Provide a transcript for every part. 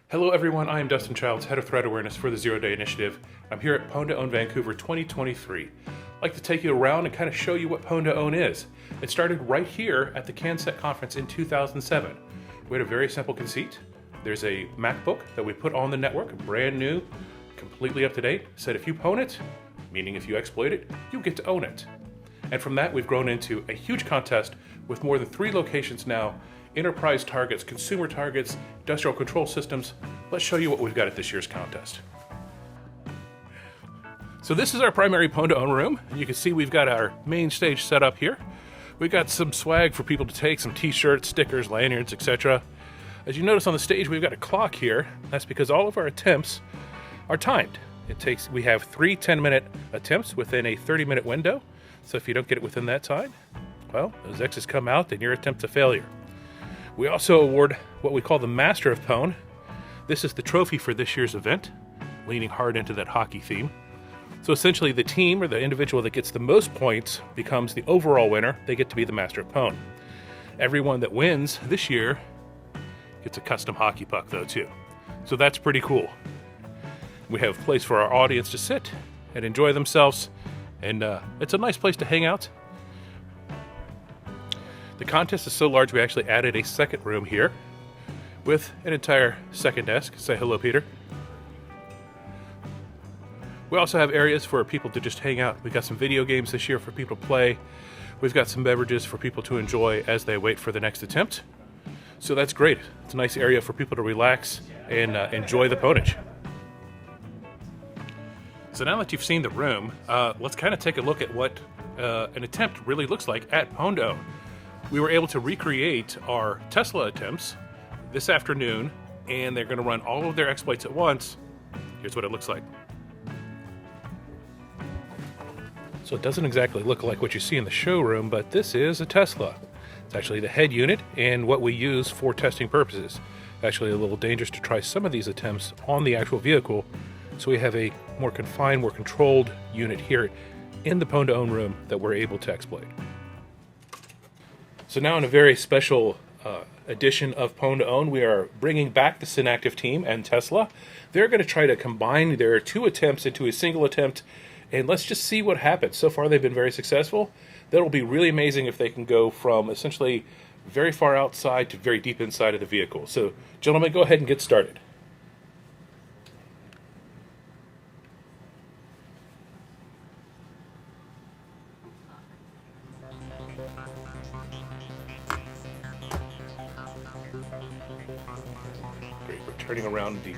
Hello everyone, I am Dustin Childs, Head of Threat Awareness for the Zero Day Initiative. I'm here at Pwn2Own Vancouver 2023. I'd like to take you around and kind of show you what Pwn2Own is. It started right here at the CanSec conference in 2007. We had a very simple conceit. There's a MacBook that we put on the network, brand new, completely up to date. Said if you pwn it, meaning if you exploit it, you get to own it. And from that we've grown into a huge contest with more than 3 locations now, enterprise targets, consumer targets, industrial control systems. Let's show you what we've got at this year's contest. So this is our primary Pwn2Own room. You can see we've got our main stage set up here. We've got some swag for people to take, some t-shirts, stickers, lanyards, etc. As you notice on the stage, we've got a clock here. That's because all of our attempts are timed. We have 3 10-minute attempts within a 30-minute window. So if you don't get it within that time, well, those X's come out and your attempt's a failure. We also award what we call the Master of Pwn. This is the trophy for this year's event, leaning hard into that hockey theme. So essentially the team or the individual that gets the most points becomes the overall winner. They get to be the Master of Pwn. Everyone that wins this year gets a custom hockey puck though too. So that's pretty cool. We have a place for our audience to sit and enjoy themselves, and it's a nice place to hang out. The contest is so large we actually added a second room here with an entire second desk. Say hello, Peter. We also have areas for people to just hang out. We've got some video games this year for people to play. We've got some beverages for people to enjoy as they wait for the next attempt. So that's great. It's a nice area for people to relax and enjoy the pwnage. So now that you've seen the room, let's kind of take a look at what an attempt really looks like at Pwn2Own. We were able to recreate our Tesla attempts this afternoon, and they're going to run all of their exploits at once. Here's what it looks like. So it doesn't exactly look like what you see in the showroom, but this is a Tesla. It's actually the head unit and what we use for testing purposes. Actually a little dangerous to try some of these attempts on the actual vehicle, so we have a more confined, more controlled unit here in the Pwn2Own room that we're able to exploit. So now in a very special edition of Pwn2Own, we are bringing back the Synacktiv team and Tesla. They're going to try to combine their 2 attempts into a single attempt, and let's just see what happens. So far they've been very successful. That'll be really amazing if they can go from essentially very far outside to very deep inside of the vehicle. So gentlemen, go ahead and get started. Great, we're turning around the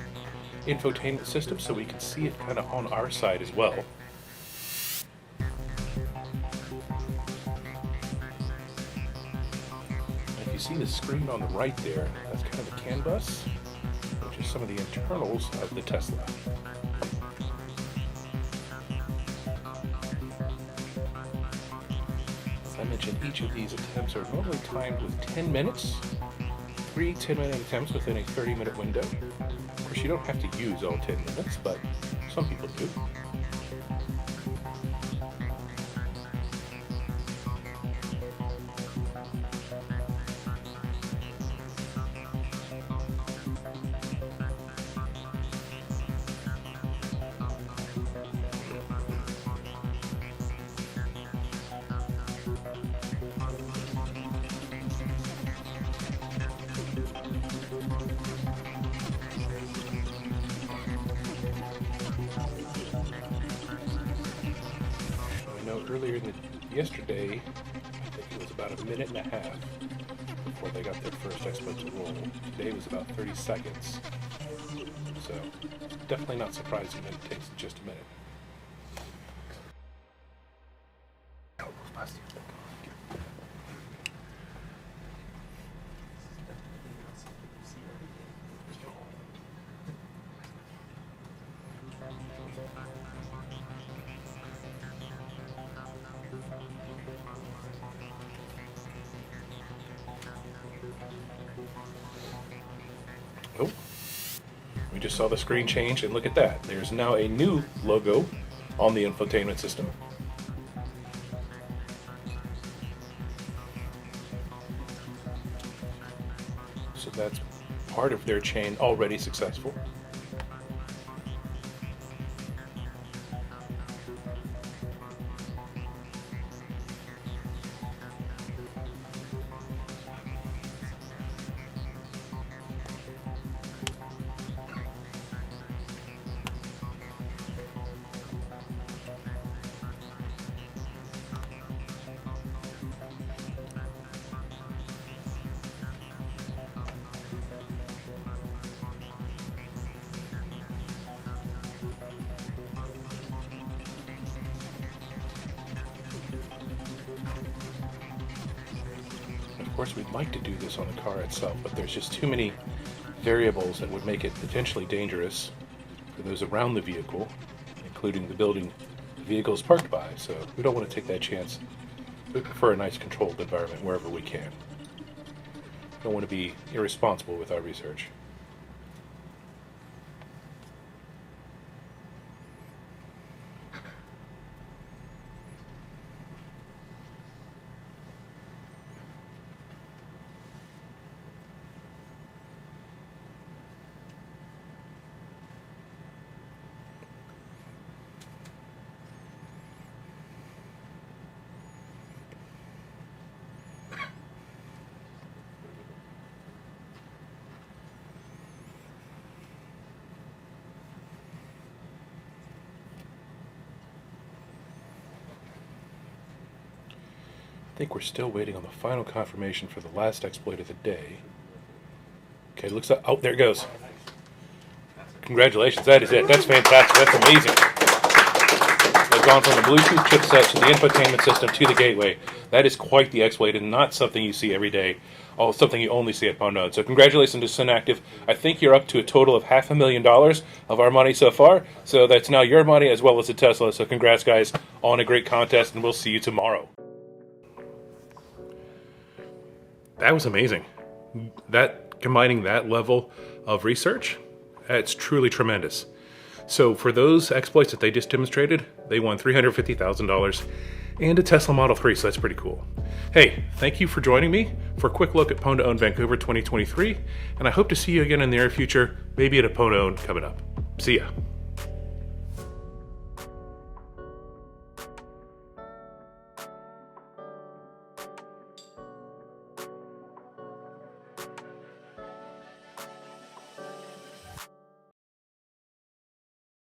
infotainment system so we can see it kind of on our side as well. If you see the screen on the right there, that's kind of the CAN bus, which is some of the internals of the Tesla. As I mentioned, each of these attempts are normally timed with 10 minutes. 3 10-minute attempts within a 30-minute window. Of course, you don't have to use all 10 minutes, but some people do. Earlier yesterday, I think it was about 1.5 minutes before they got their first exploit to roll. Today was about 30 seconds. So definitely not surprising that it takes just a minute. Oh, We just saw the screen change, and look at that. There's now a new logo on the infotainment system. So that's part of their chain already successful. Of course, we'd like to do this on the car itself, but there's just too many variables that would make it potentially dangerous for those around the vehicle, including the building the vehicle is parked by. So we don't want to take that chance. We prefer a nice controlled environment wherever we can. We don't want to be irresponsible with our research. I think we're still waiting on the final confirmation for the last exploit of the day. Okay, looks like, oh, there it goes. Congratulations, that is it. That's fantastic, that's amazing. They've gone from the Bluetooth chipset to the infotainment system to the gateway. That is quite the exploit and not something you see every day. Oh, something you only see at Pwn2Own. So congratulations to Synacktiv. I think you're up to a total of $500,000 of our money so far. So that's now your money as well as the Tesla. So congrats guys on a great contest, and we'll see you tomorrow. That was amazing. That combining that level of research, that's truly tremendous. So for those exploits that they just demonstrated, they won $350,000 and a Tesla Model 3, so that's pretty cool. Hey, thank you for joining me for a quick look at Pwn2Own Vancouver 2023, and I hope to see you again in the near future, maybe at a Pwn2Own coming up. See ya.